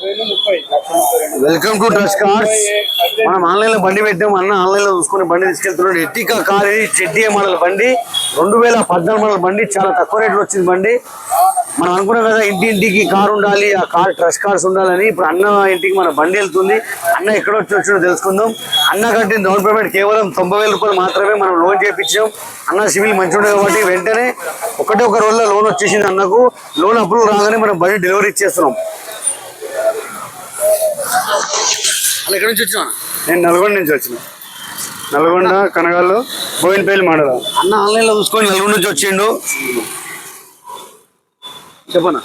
Welcome to trust cars. మనం online లో బండి పెట్టాము. అన్న ఆన్లైన్ లో చూసుకుని బండి తీసుకెళ్తున్నాడు. ఎర్టిగా కార్ ఇది చెడ్డీ మోడల్ బండి, 2014 మోడల్ బండి. చాలా తక్కువ రేట్లో వచ్చింది బండి. మనం అనుకున్నాం కదా ఇంటింటికి కార్ ఉండాలి, ఆ కార్ ట్రస్ట్ కార్స్ ఉండాలని. ఇప్పుడు అన్న ఇంటికి మన బండి వెళ్తుంది. అన్న ఎక్కడ వచ్చినో తెలుసుకుందాం. అన్న కట్టిన డౌన్ పేమెంట్ కేవలం 90,000 రూపాయలు మాత్రమే. మనం లోన్ చేయించాం. అన్న సివిల్ మంచిగా ఉండదు కాబట్టి వెంటనే ఒక రోజులో లోన్ వచ్చేసింది అన్నకు. లోన్ అప్రూవ్ రాగానే మనం బండి డెలివరీ ఇచ్చేస్తున్నాం. అలా ఎక్కడి నుంచి వచ్చినా? నేను నల్గొండ నుంచి వచ్చిన. నల్గొండ కనగాళ్ళు బోయినపల్లి మండలం. అన్న ఆన్లైన్ లో చూసుకొని నల్గొండ నుంచి వచ్చిండు. చెప్పనా?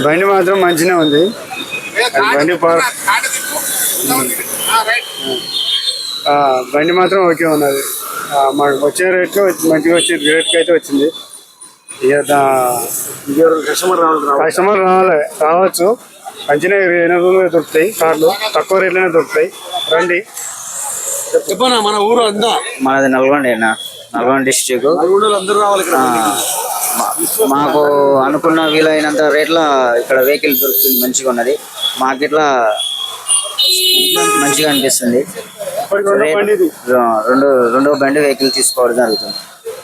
బండి మాత్రం మంచిగా ఉంది. బండి మాత్రం ఓకే ఉన్నది. మాకు వచ్చే రేట్లో మంచిగా వచ్చే రేట్కి అయితే వచ్చింది. ఇక కస్టమర్ రావచ్చు. మంచిగా దొరుకుతాయి కార్లు, తక్కువ రేట్లోనే దొరుకుతాయి. రండి. చెప్పనా? మన ఊరు అంతా మనది నల్గొండ డిస్ట్రిక్ట్. అందరూ రావాలి. మాకు అనుకున్న వీలైనంత రేట్ల ఇక్కడ వెహికల్ దొరుకుతుంది. మంచిగా ఉన్నది. మార్కెట్లో మంచిగా అనిపిస్తుంది. రెండో బండి వెహికల్ తీసుకోవడం జరుగుతుంది.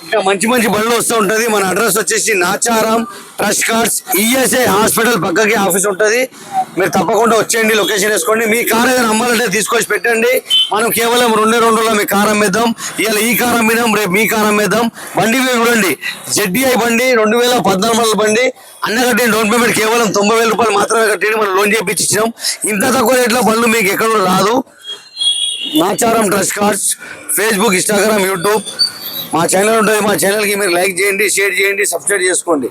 ఇంకా మంచి బండ్లు వస్తూ ఉంటది. మన అడ్రస్ వచ్చేసి Nacharam trust cars, ESI hospital పక్కకి ఆఫీస్ ఉంటది. మీరు తప్పకుండా వచ్చేయండి, లొకేషన్ వేసుకోండి. మీ కార్ ఏదైనా అమ్మాలంటే తీసుకొచ్చి పెట్టండి. మనం కేవలం 2 రోజుల్లో మీ కార్ అమ్మేద్దాం. ఇవాళ ఈ కార్ అమ్మినాం, రేపు మీ కార్ అమ్మేద్దాం. బండి చూడండి, ZDI బండి, 2014 మోడల్ బండి. అన్న కట్టిన డౌన్ పేమెంట్ కేవలం 90,000 రూపాయలు మాత్రమే కట్టి మనం లోన్ చేయించి ఇచ్చినాం. ఇంత తక్కువ రేట్లో బండ్లు మీకు ఎక్కడ రాదు. Nacharam trust cars, Facebook, Instagram, YouTube మా ఛానల్ ఉంటుంది. మా ఛానల్కి మీరు లైక్ చేయండి, షేర్ చేయండి, సబ్స్క్రైబ్ చేసుకోండి.